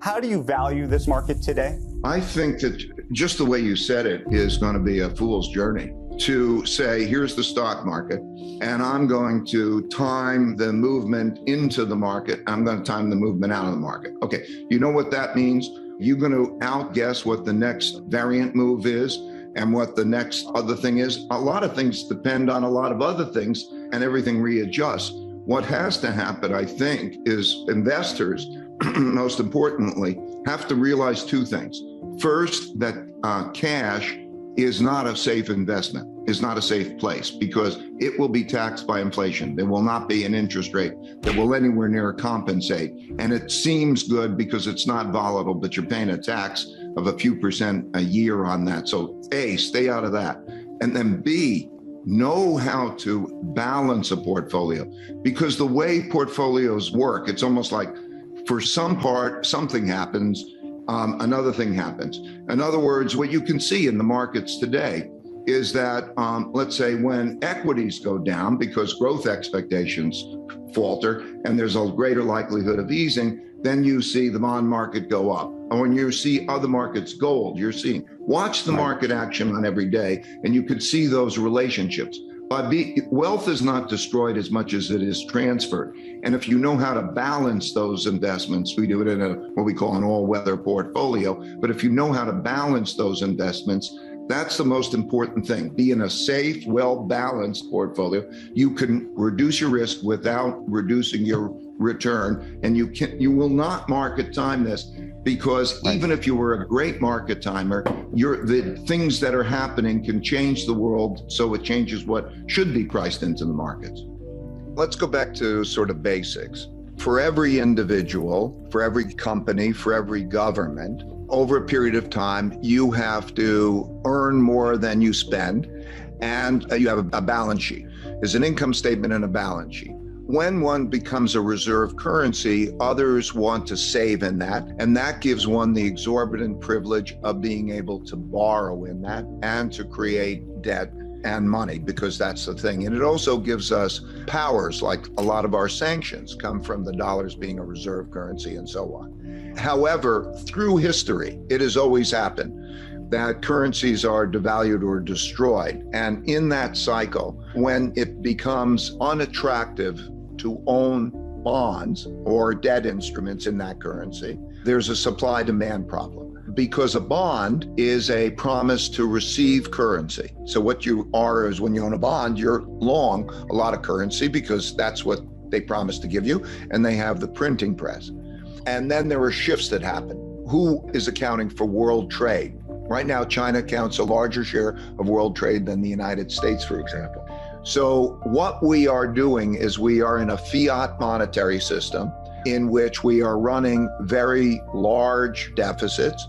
How do you value this market today? I think that just the way you said it is going to be a fool's journey to say, here's the stock market, and I'm going to time the movement into the market. I'm going to time the movement out of the market. Okay, you know what that means? You're going to outguess what the next variant move is and what the next other thing is. A lot of things depend on a lot of other things, and everything readjusts. What has to happen, I think, is investors, most importantly, have to realize two things. First, that cash is not a safe investment, is not a safe place, because it will be taxed by inflation. There will not be an interest rate that will anywhere near compensate. And it seems good because it's not volatile, but you're paying a tax of a few percent a year on that. So A, stay out of that. And then B, know how to balance a portfolio, because the way portfolios work, it's almost like for some part, something happens, another thing happens. In other words, what you can see in the markets today is that, let's say when equities go down because growth expectations falter and there's a greater likelihood of easing, then you see the bond market go up. And when you see other markets, gold, watch the market action on every day, and you could see those relationships. Wealth is not destroyed as much as it is transferred. And if you know how to balance those investments, we do it in what we call an all-weather portfolio, but if you know how to balance those investments, that's the most important thing. Be in a safe, well-balanced portfolio. You can reduce your risk without reducing your return, and you will not market time this, because even if you were a great market timer, the things that are happening can change the world, so it changes what should be priced into the markets. Let's go back to sort of basics. For every individual, for every company, for every government, over a period of time, you have to earn more than you spend, and you have a balance sheet. There's an income statement and a balance sheet. When one becomes a reserve currency, others want to save in that, and that gives one the exorbitant privilege of being able to borrow in that and to create debt and money, because that's the thing. And it also gives us powers, like a lot of our sanctions come from the dollars being a reserve currency and so on. However, through history, it has always happened that currencies are devalued or destroyed. And in that cycle, when it becomes unattractive to own bonds or debt instruments in that currency, there's a supply-demand problem. Because a bond is a promise to receive currency. So what you are is, when you own a bond, you're long a lot of currency because that's what they promise to give you, and they have the printing press. And then there are shifts that happen. Who is accounting for world trade? Right now, China counts a larger share of world trade than the United States, for example. So what we are doing is we are in a fiat monetary system in which we are running very large deficits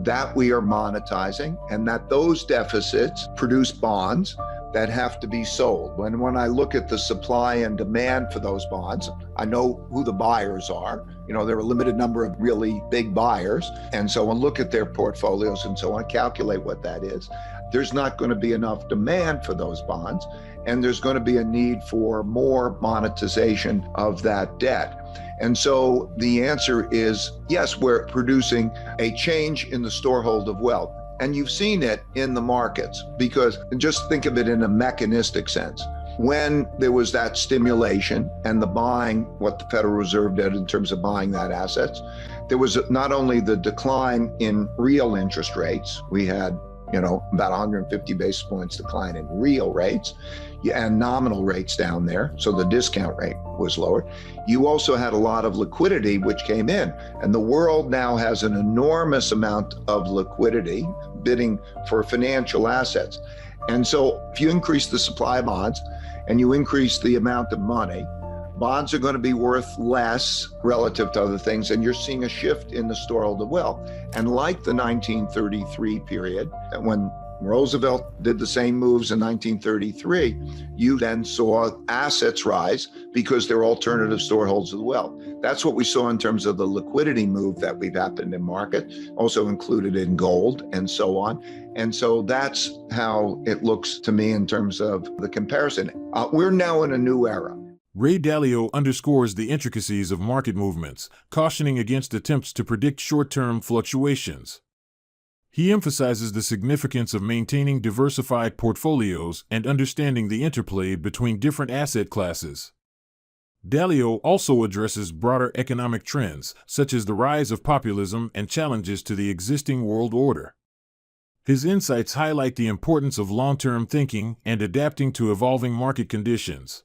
that we are monetizing, and that those deficits produce bonds that have to be sold. When I look at the supply and demand for those bonds, I know who the buyers are. There are a limited number of really big buyers. And so I look at their portfolios and so on, calculate what that is. There's not going to be enough demand for those bonds, and there's going to be a need for more monetization of that debt. And so the answer is, yes, we're producing a change in the storehold of wealth. And you've seen it in the markets, because just think of it in a mechanistic sense. When there was that stimulation and the buying, what the Federal Reserve did in terms of buying that assets, there was not only the decline in real interest rates. We had about 150 basis points decline in real rates and nominal rates down there. So the discount rate was lower. You also had a lot of liquidity which came in, and the world now has an enormous amount of liquidity bidding for financial assets. And so if you increase the supply of bonds and you increase the amount of money, bonds are going to be worth less relative to other things, and you're seeing a shift in the storehold of wealth. And like the 1933 period, when Roosevelt did the same moves in 1933, you then saw assets rise because there are alternative storeholds of the wealth. That's what we saw in terms of the liquidity move that we've happened in market, also included in gold and so on. And so that's how it looks to me in terms of the comparison. We're now in a new era. Ray Dalio underscores the intricacies of market movements, cautioning against attempts to predict short-term fluctuations. He emphasizes the significance of maintaining diversified portfolios and understanding the interplay between different asset classes. Dalio also addresses broader economic trends, such as the rise of populism and challenges to the existing world order. His insights highlight the importance of long-term thinking and adapting to evolving market conditions.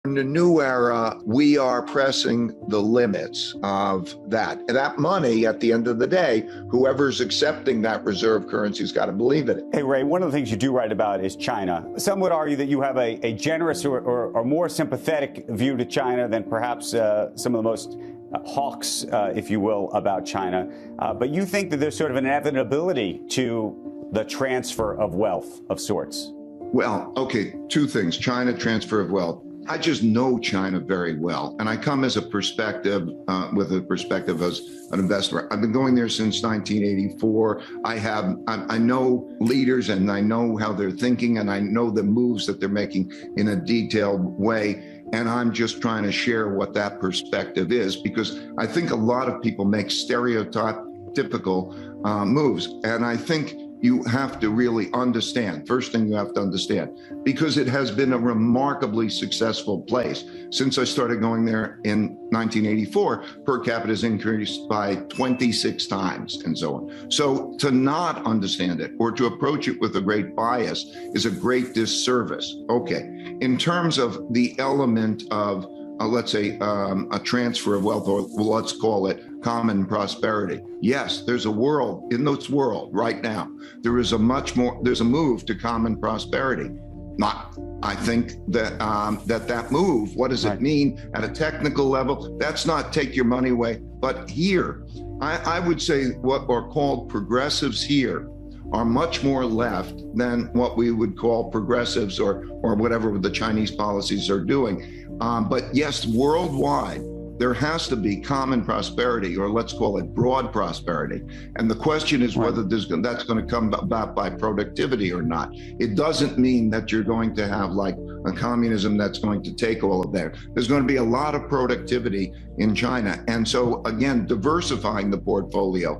In the new era, we are pressing the limits of that. And that money, at the end of the day, whoever's accepting that reserve currency's got to believe in it. Hey, Ray, one of the things you do write about is China. Some would argue that you have a generous or more sympathetic view to China than perhaps some of the most hawks, if you will, about China. But you think that there's sort of an inevitability to the transfer of wealth of sorts. Well, okay, two things. China, transfer of wealth. I just know China very well, and I come as a perspective, with a perspective as an investor. I've been going there since 1984. I know leaders, and I know how they're thinking, and I know the moves that they're making in a detailed way. And I'm just trying to share what that perspective is, because I think a lot of people make stereotypical moves, and I think you have to really understand. First thing you have to understand, because it has been a remarkably successful place. Since I started going there in 1984, per capita has increased by 26 times and so on. So to not understand it or to approach it with a great bias is a great disservice. Okay, in terms of the element of, let's say, a transfer of wealth, or let's call it common prosperity. Yes, there's a world, in this world right now, there's a move to common prosperity. I think that that move, what does it mean at a technical level? That's not take your money away. But here, I would say what are called progressives here are much more left than what we would call progressives or whatever the Chinese policies are doing. But yes, worldwide, there has to be common prosperity, or let's call it broad prosperity. And the question is whether that's going to come about by productivity or not. It doesn't mean that you're going to have like a communism that's going to take all of that. There's going to be a lot of productivity in China. And so again, diversifying the portfolio.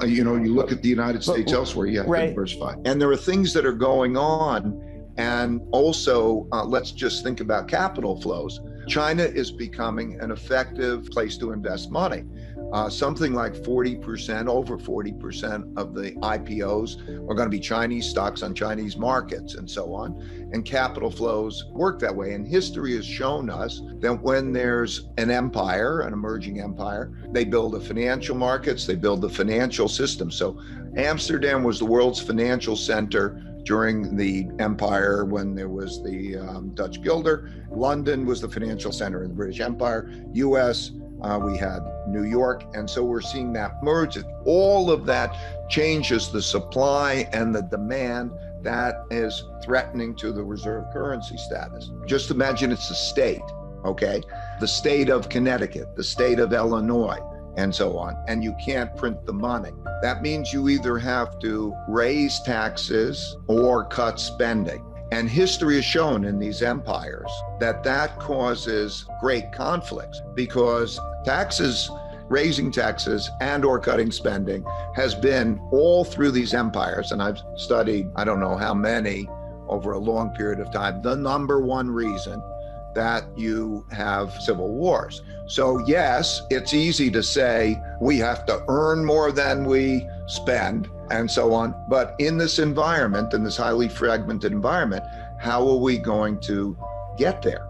You look at the United States elsewhere, you have to diversify. And there are things that are going on. And also, let's just think about capital flows. China is becoming an effective place to invest money. Something like 40%, over 40% of the IPOs are going to be Chinese stocks on Chinese markets and so on. And capital flows work that way. And history has shown us that when there's an empire, an emerging empire, they build the financial markets, they build the financial system. So Amsterdam was the world's financial center during the empire when there was the Dutch guilder. London was the financial center in the British Empire. US, we had New York. And so we're seeing that merge. All of that changes the supply and the demand that is threatening to the reserve currency status. Just imagine it's a state, okay? The state of Connecticut, the state of Illinois, and so on, and you can't print the money. That means you either have to raise taxes or cut spending. And history has shown in these empires that causes great conflicts, because raising taxes and or cutting spending has been all through these empires, and I've studied, I don't know how many over a long period of time, the number one reason that you have civil wars. So yes, it's easy to say we have to earn more than we spend and so on. But in this environment, in this highly fragmented environment, how are we going to get there?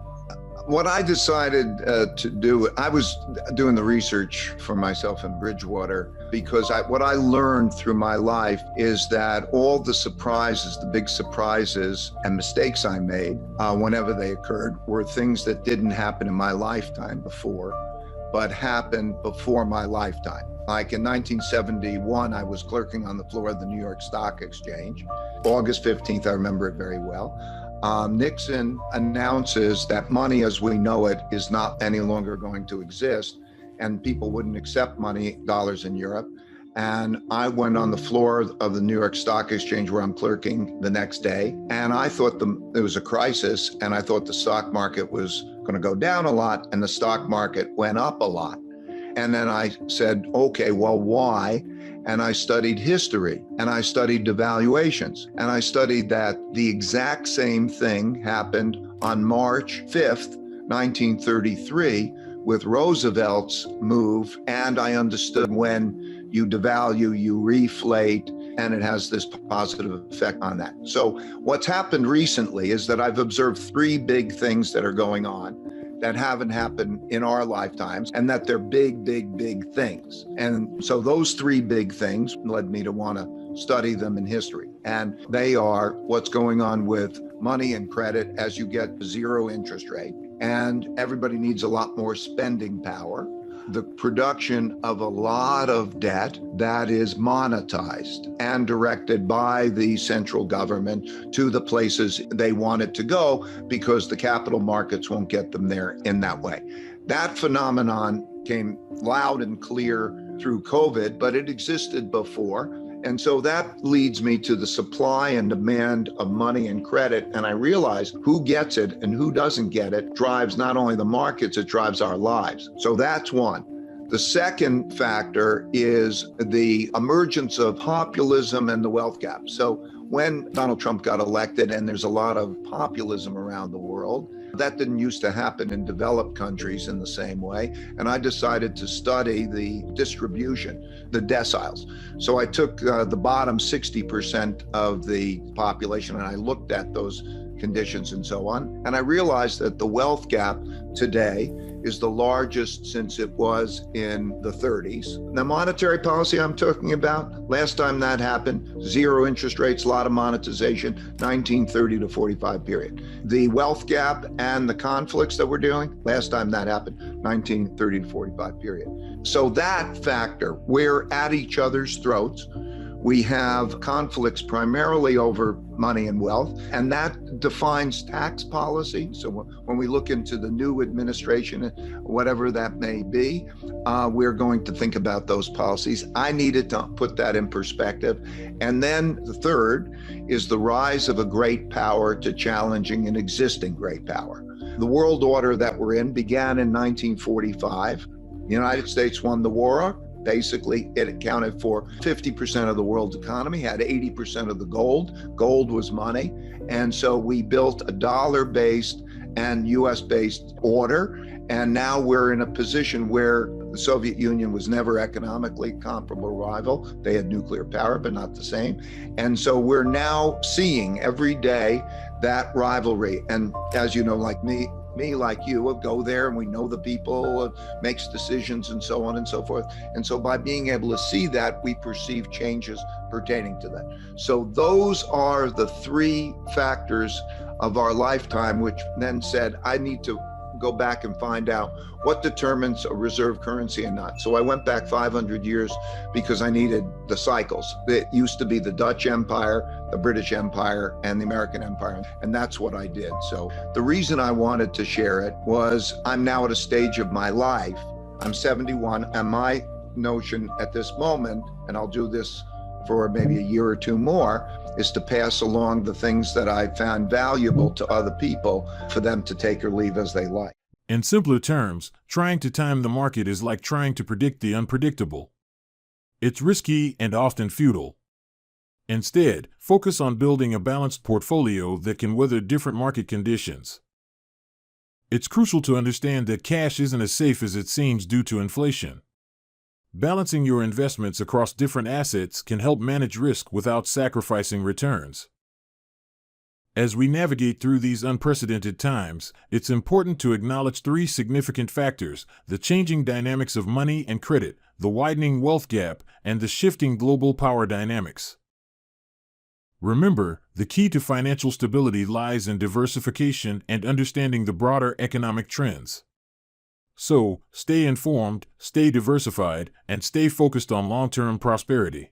What I decided to do, I was doing the research for myself in Bridgewater, because what I learned through my life is that all the surprises, the big surprises and mistakes I made whenever they occurred were things that didn't happen in my lifetime before, but happened before my lifetime. Like in 1971, I was clerking on the floor of the New York Stock Exchange. August 15th, I remember it very well. Nixon announces that money as we know it is not any longer going to exist, and people wouldn't accept dollars in Europe. And I went on the floor of the New York Stock Exchange where I'm clerking the next day. And I thought there was a crisis, and I thought the stock market was going to go down a lot, and the stock market went up a lot. And then I said, okay, well, why? And I studied history, and I studied devaluations, and I studied that the exact same thing happened on March 5th, 1933, with Roosevelt's move. And I understood when you devalue, you reflate, and it has this positive effect on that. So what's happened recently is that I've observed three big things that are going on that haven't happened in our lifetimes, and that they're big, big, big things. And so those three big things led me to want to study them in history. And they are what's going on with money and credit as you get zero interest rate, and everybody needs a lot more spending power. The production of a lot of debt that is monetized and directed by the central government to the places they want it to go, because the capital markets won't get them there in that way. That phenomenon came loud and clear through COVID, but it existed before. And so that leads me to the supply and demand of money and credit. And I realize who gets it and who doesn't get it drives not only the markets, it drives our lives. So that's one. The second factor is the emergence of populism and the wealth gap. So when Donald Trump got elected, and there's a lot of populism around the world, that didn't used to happen in developed countries in the same way. And I decided to study the distribution, the deciles. So I took the bottom 60% of the population, and I looked at those conditions and so on. And I realized that the wealth gap today is the largest since it was in the 30s. The monetary policy I'm talking about, last time that happened, zero interest rates, a lot of monetization, 1930 to 45 period. The wealth gap and the conflicts that we're dealing, last time that happened, 1930 to 45 period. So that factor, we're at each other's throats. We have conflicts primarily over money and wealth, and that defines tax policy. So when we look into the new administration, whatever that may be, we're going to think about those policies. I needed to put that in perspective. And then the third is the rise of a great power to challenging an existing great power. The world order that we're in began in 1945. The United States won the war. Basically, it accounted for 50% of the world's economy, had 80% of the gold. Gold was money. And so we built a dollar-based and US-based order. And now we're in a position where the Soviet Union was never economically comparable rival. They had nuclear power, but not the same. And so we're now seeing every day that rivalry. And as you know, like me, like you, will go there and we know the people, makes decisions and so on and so forth. And so by being able to see that, we perceive changes pertaining to that. So those are the three factors of our lifetime, which then said, I need to go back and find out what determines a reserve currency and not. So I went back 500 years because I needed the cycles. It used to be the Dutch Empire, the British Empire, and the American Empire. And that's what I did. So the reason I wanted to share it was I'm now at a stage of my life. I'm 71, and my notion at this moment, and I'll do this for maybe a year or two more, is to pass along the things that I found valuable to other people for them to take or leave as they like. In simpler terms, trying to time the market is like trying to predict the unpredictable. It's risky and often futile. Instead, focus on building a balanced portfolio that can weather different market conditions. It's crucial to understand that cash isn't as safe as it seems due to inflation. Balancing your investments across different assets can help manage risk without sacrificing returns. As we navigate through these unprecedented times, it's important to acknowledge three significant factors: the changing dynamics of money and credit, the widening wealth gap, and the shifting global power dynamics. Remember, the key to financial stability lies in diversification and understanding the broader economic trends. So, stay informed, stay diversified, and stay focused on long-term prosperity.